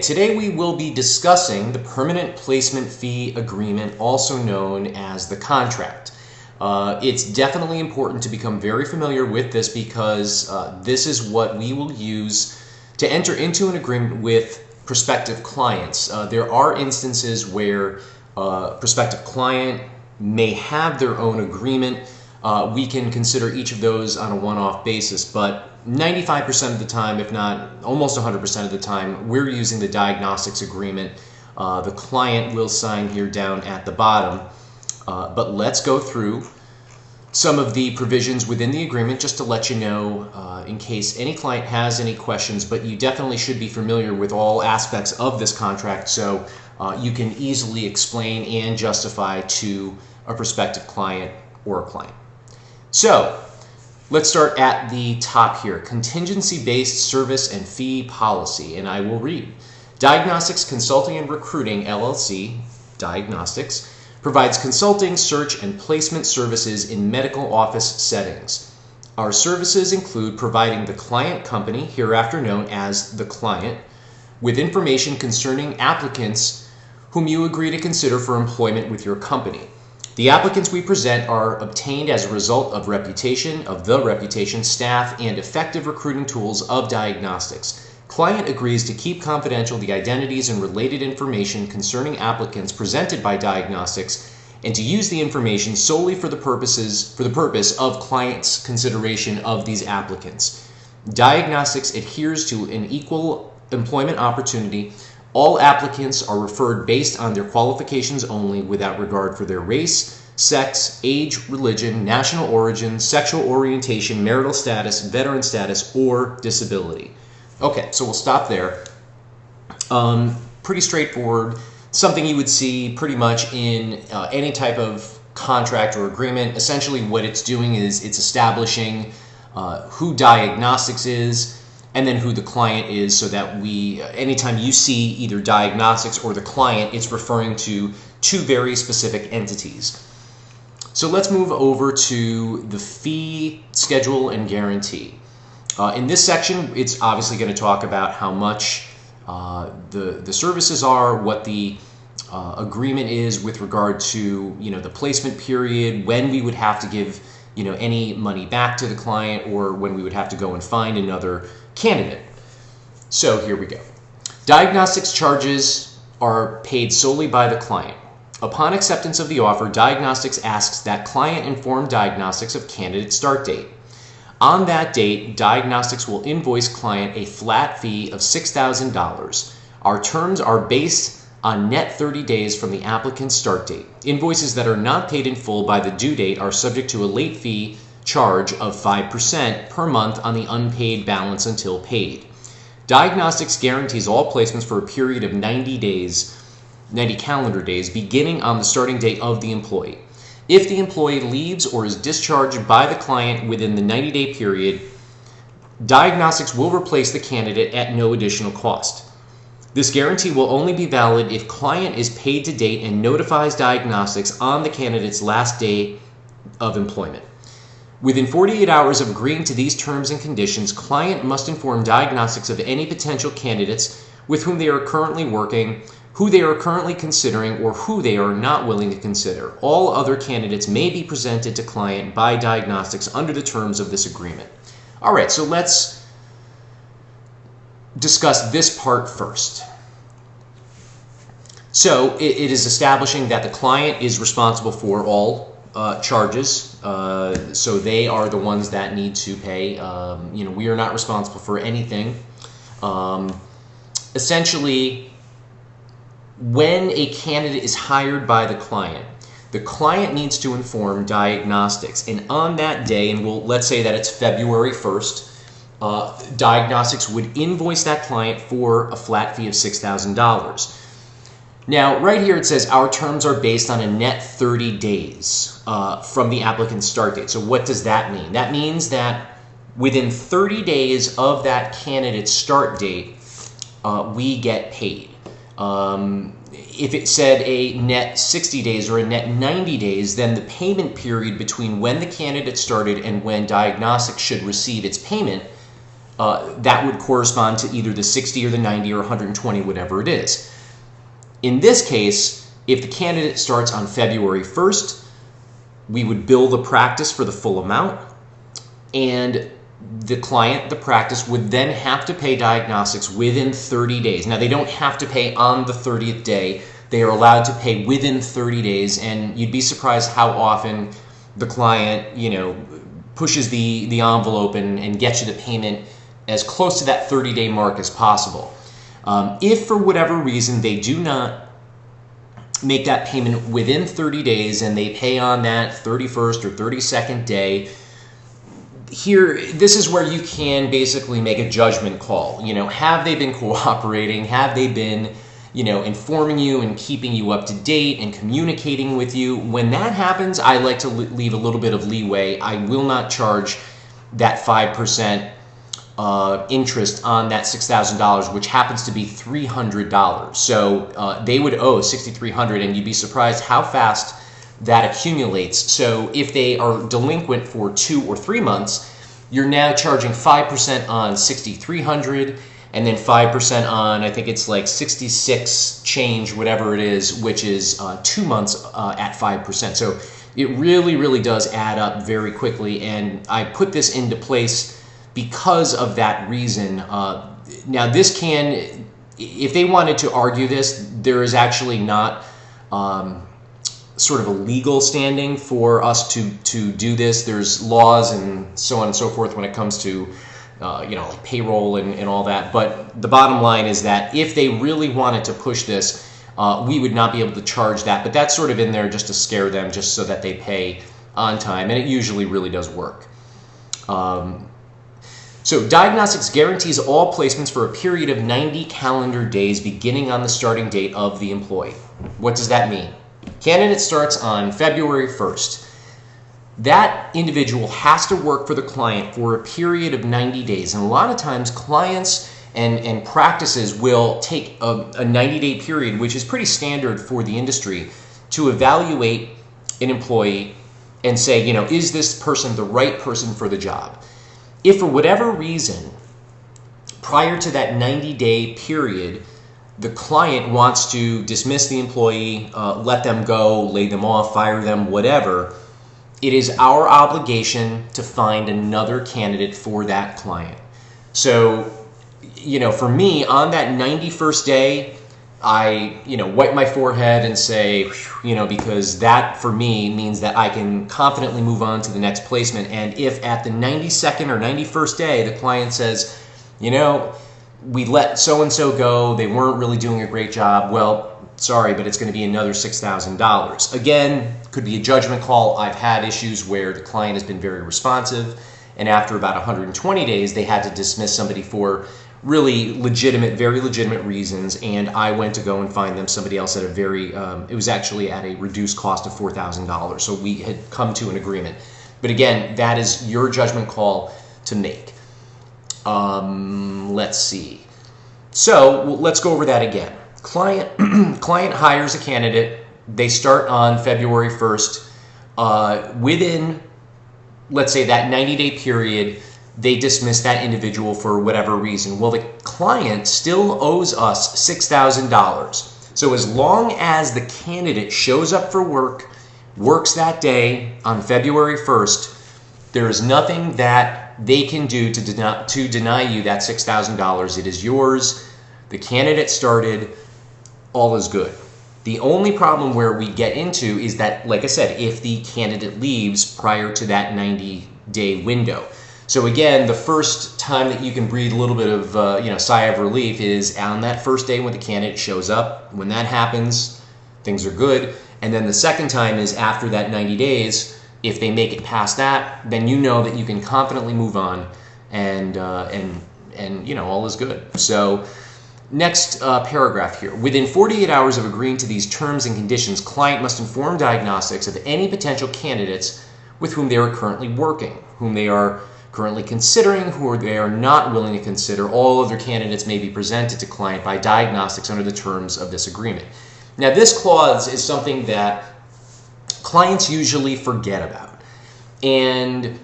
Today we will be discussing the Permanent Placement Fee Agreement, also known as the contract. It's definitely important to become very familiar with this because this is what we will use to enter into an agreement with prospective clients. There are instances where a prospective client may have their own agreement. We can consider each of those on a one-off basis, but 95% of the time, if not almost 100% of the time, we're using the diagnostics agreement. The client will sign here down at the bottom. But let's go through some of the provisions within the agreement just to let you know in case any client has any questions, but you definitely should be familiar with all aspects of this contract so you can easily explain and justify to a prospective client or a client. So let's start at the top here. Contingency-based service and fee policy, and I will read. Diagnostics Consulting and Recruiting, LLC, Diagnostics, provides consulting, search, and placement services in medical office settings. Our services include providing the client company, hereafter known as the client, with information concerning applicants whom you agree to consider for employment with your company. The applicants we present are obtained as a result of the reputation, staff, and effective recruiting tools of Diagnostics. Client agrees to keep confidential the identities and related information concerning applicants presented by Diagnostics and to use the information solely for the purpose of client's consideration of these applicants. Diagnostics adheres to an equal employment opportunity. All applicants are referred based on their qualifications only without regard for their race, sex, age, religion, national origin, sexual orientation, marital status, veteran status, or disability. Okay, so we'll stop there. Pretty straightforward. Something you would see pretty much in any type of contract or agreement. Essentially what it's doing is it's establishing who Diagnostics is, and then who the client is, so that anytime you see either Diagnostics or the client, it's referring to two very specific entities. So let's move over to the fee schedule and guarantee. In this section, it's obviously going to talk about how much the services are, what the agreement is with regard to the placement period, when we would have to give any money back to the client, or when we would have to go and find another candidate. So here we go. Diagnostics charges are paid solely by the client. Upon acceptance of the offer, Diagnostics asks that client inform Diagnostics of candidate start date. On that date, Diagnostics will invoice client a flat fee of $6,000. Our terms are based on net 30 days from the applicant's start date. Invoices that are not paid in full by the due date are subject to a late fee charge of 5% per month on the unpaid balance until paid. Diagnostics guarantees all placements for a period of 90 calendar days, beginning on the starting date of the employee. If the employee leaves or is discharged by the client within the 90-day period, Diagnostics will replace the candidate at no additional cost. This guarantee will only be valid if client is paid to date and notifies Diagnostics on the candidate's last day of employment. Within 48 hours of agreeing to these terms and conditions, client must inform Diagnostics of any potential candidates with whom they are currently working, who they are currently considering, or who they are not willing to consider. All other candidates may be presented to client by Diagnostics under the terms of this agreement. All right, so let's discuss this part first. So it is establishing that the client is responsible for all charges, so they are the ones that need to pay. We are not responsible for anything. Essentially, when a candidate is hired by the client needs to inform Diagnostics, and on that day, and let's say that it's February 1st, Diagnostics would invoice that client for a flat fee of $6,000. Now, right here it says our terms are based on a net 30 days from the applicant's start date. So what does that mean? That means that within 30 days of that candidate's start date, we get paid. If it said a net 60 days or a net 90 days, then the payment period between when the candidate started and when Diagnostics should receive its payment that would correspond to either the 60 or the 90 or 120, whatever it is. In this case, if the candidate starts on February 1st, we would bill the practice for the full amount, and the client, the practice, would then have to pay diagnostics within 30 days. Now, they don't have to pay on the 30th day. They are allowed to pay within 30 days, and you'd be surprised how often the client, pushes the envelope and gets you the payment as close to that 30-day mark as possible. If for whatever reason they do not make that payment within 30 days and they pay on that 31st or 32nd day, this is where you can basically make a judgment call. Have they been cooperating? Have they been, informing you and keeping you up to date and communicating with you? When that happens, I like to leave a little bit of leeway. I will not charge that 5% interest on that $6,000, which happens to be $300. So they would owe $6,300, and you'd be surprised how fast that accumulates. So if they are delinquent for 2 or 3 months, you're now charging 5% on $6,300, and then 5% on, I think it's like 66 change, whatever it is, which is 2 months at 5%. So it really, really does add up very quickly, and I put this into place because of that reason. Now, this can, if they wanted to argue this, there is actually not sort of a legal standing for us to do this. There's laws and so on and so forth when it comes to like payroll and all that. But the bottom line is that if they really wanted to push this, we would not be able to charge that. But that's sort of in there just to scare them, just so that they pay on time, and it usually really does work. So Diagnostics guarantees all placements for a period of 90 calendar days beginning on the starting date of the employee. What does that mean? Candidate starts on February 1st. That individual has to work for the client for a period of 90 days. And a lot of times clients and practices will take a 90-day period, which is pretty standard for the industry, to evaluate an employee and say, is this person the right person for the job? If for whatever reason, prior to that 90-day period, the client wants to dismiss the employee, let them go, lay them off, fire them, whatever, it is our obligation to find another candidate for that client. So, for me, on that 91st day, I, wipe my forehead and say, because that for me means that I can confidently move on to the next placement. And if at the 92nd or 91st day, the client says, we let so-and-so go, they weren't really doing a great job, well, sorry, but it's going to be another $6,000. Again, could be a judgment call. I've had issues where the client has been very responsive, and after about 120 days, they had to dismiss somebody for really legitimate, very legitimate reasons, and I went to go and find them somebody else at a very, it was actually at a reduced cost of $4,000, so we had come to an agreement. But again, that is your judgment call to make. Let's see. So let's go over that again. Client hires a candidate. They start on February 1st. Within, let's say, that 90-day period, they dismiss that individual for whatever reason. Well, the client still owes us $6,000. So as long as the candidate shows up for work, works that day on February 1st, there is nothing that they can do to deny you that $6,000. It is yours. The candidate started. All is good. The only problem where we get into is that, like I said, if the candidate leaves prior to that 90-day window. So again, the first time that you can breathe a little bit of sigh of relief is on that first day when the candidate shows up. When that happens, things are good. And then the second time is after that 90 days. If they make it past that, then you know that you can confidently move on, and all is good. So next paragraph here. Within 48 hours of agreeing to these terms and conditions, client must inform Diagnostics of any potential candidates with whom they are currently working, whom they are currently considering, who they are not willing to consider. All other candidates may be presented to client by Diagnostics under the terms of this agreement. Now, this clause is something that clients usually forget about. And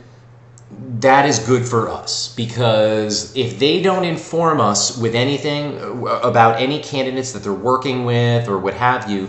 that is good for us, because if they don't inform us with anything about any candidates that they're working with or what have you,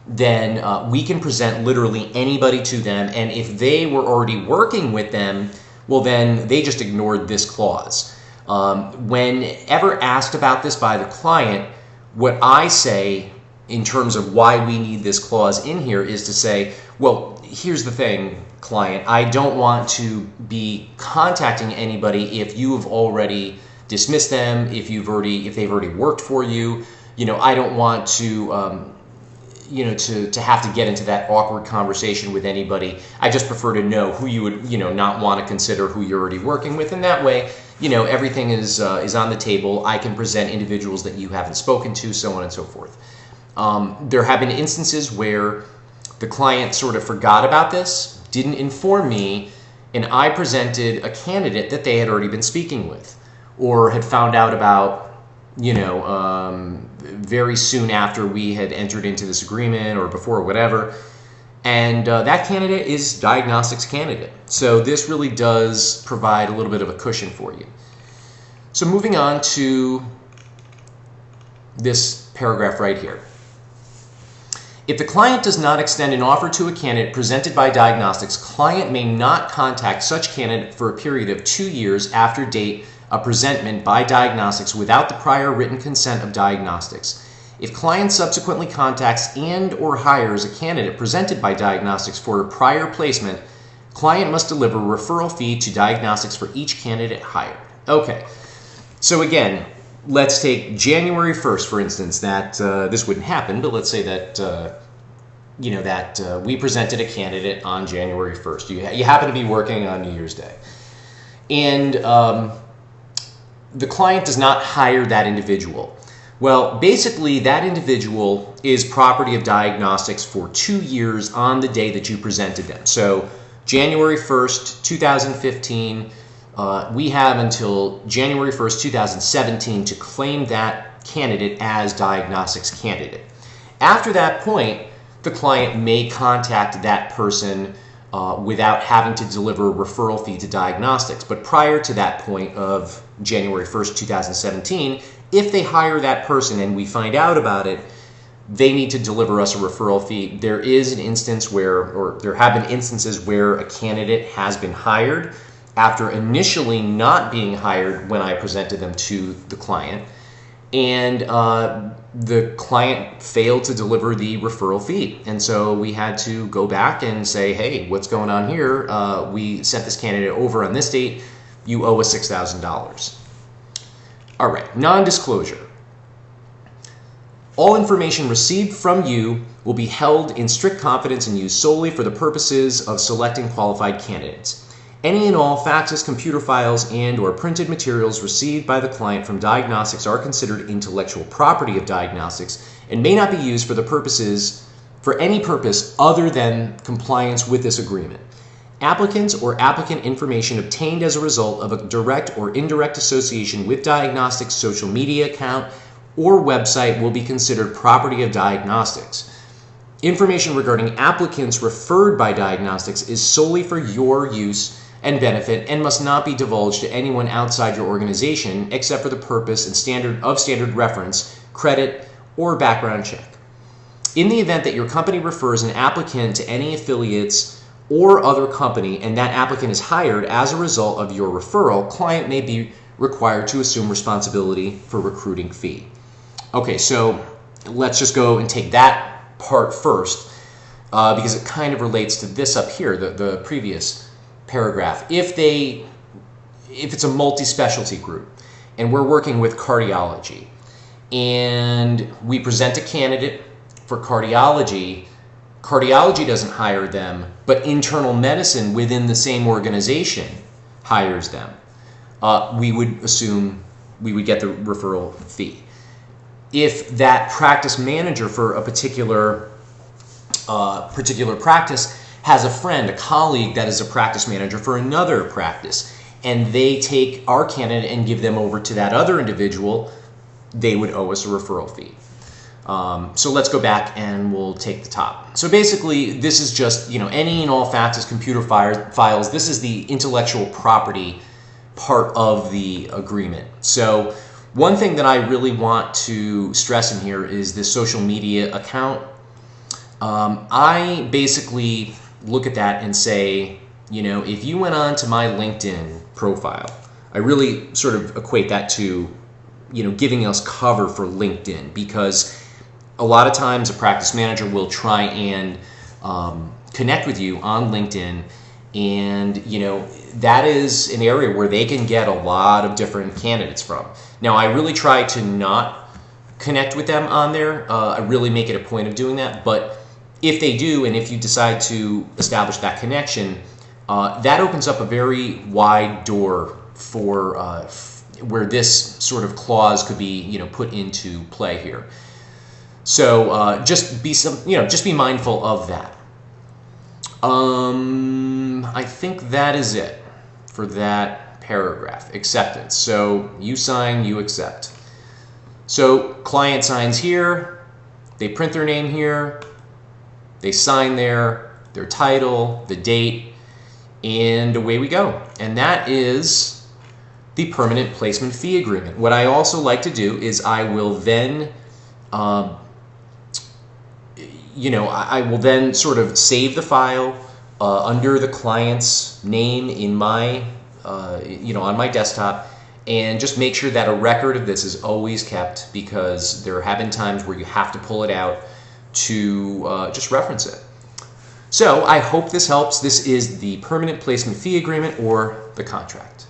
then we can present literally anybody to them. And if they were already working with them, well, then they just ignored this clause. Whenever asked about this by the client, what I say in terms of why we need this clause in here is to say, well, here's the thing, client, I don't want to be contacting anybody if you have already dismissed them, if they've already worked for you. I don't want to to have to get into that awkward conversation with anybody. I just prefer to know who you would, not want to consider who you're already working with. And that way, everything is on the table. I can present individuals that you haven't spoken to, so on and so forth. There have been instances where the client sort of forgot about this, didn't inform me, and I presented a candidate that they had already been speaking with or had found out about, very soon after we had entered into this agreement or before or whatever. And that candidate is Diagnostics candidate. So this really does provide a little bit of a cushion for you. So moving on to this paragraph right here. If the client does not extend an offer to a candidate presented by Diagnostics, client may not contact such candidate for a period of 2 years after date of presentment by Diagnostics without the prior written consent of Diagnostics. If client subsequently contacts and or hires a candidate presented by Diagnostics for a prior placement, client must deliver a referral fee to Diagnostics for each candidate hired. Okay, so again, let's take January 1st, for instance, that this wouldn't happen, but let's say that we presented a candidate on January 1st. You happen to be working on New Year's Day. And the client does not hire that individual. Well, basically, that individual is property of Diagnostics for 2 years on the day that you presented them. So January 1st, 2015, we have until January 1st, 2017 to claim that candidate as Diagnostics candidate. After that point, the client may contact that person without having to deliver a referral fee to Diagnostics. But prior to that point of January 1st, 2017, if they hire that person and we find out about it, they need to deliver us a referral fee. There is an instance there have been instances where a candidate has been hired after initially not being hired when I presented them to the client, and the client failed to deliver the referral fee. And so we had to go back and say, hey, what's going on here? We sent this candidate over on this date. You owe us $6,000. All right, non-disclosure. All information received from you will be held in strict confidence and used solely for the purposes of selecting qualified candidates. Any and all faxes, computer files, and or printed materials received by the client from Diagnostics are considered intellectual property of Diagnostics and may not be used for any purpose other than compliance with this agreement. Applicants or applicant information obtained as a result of a direct or indirect association with Diagnostics' social media account or website will be considered property of Diagnostics. Information regarding applicants referred by Diagnostics is solely for your use and benefit and must not be divulged to anyone outside your organization except for the purpose and standard reference, credit, or background check. In the event that your company refers an applicant to any affiliates or other company and that applicant is hired as a result of your referral, client may be required to assume responsibility for recruiting fee. Okay, so let's just go and take that part first because it kind of relates to this up here, the previous paragraph. If it's a multi-specialty group and we're working with cardiology and we present a candidate for cardiology, cardiology doesn't hire them, but internal medicine within the same organization hires them. We would assume we would get the referral fee. If that practice manager for a particular practice has a friend, a colleague that is a practice manager for another practice, and they take our candidate and give them over to that other individual, they would owe us a referral fee. So let's go back and we'll take the top. So basically, this is just, any and all facts as computer files. This is the intellectual property part of the agreement. So one thing that I really want to stress in here is this social media account. I basically look at that and say, if you went on to my LinkedIn profile, I really sort of equate that to, giving us cover for LinkedIn, because a lot of times a practice manager will try and connect with you on LinkedIn, and that is an area where they can get a lot of different candidates from. Now, I really try to not connect with them on there. I really make it a point of doing that, but if they do, and if you decide to establish that connection, that opens up a very wide door for where this sort of clause could be, put into play here. So just be mindful of that. I think that is it for that paragraph. Acceptance. So you sign, you accept. So client signs here, they print their name here, they sign their title, the date, and away we go. And that is the permanent placement fee agreement. What I also like to do is I will then I will then sort of save the file under the client's name in my, on my desktop, and just make sure that a record of this is always kept, because there have been times where you have to pull it out to just reference it. So I hope this helps. This is the permanent placement fee agreement, or the contract.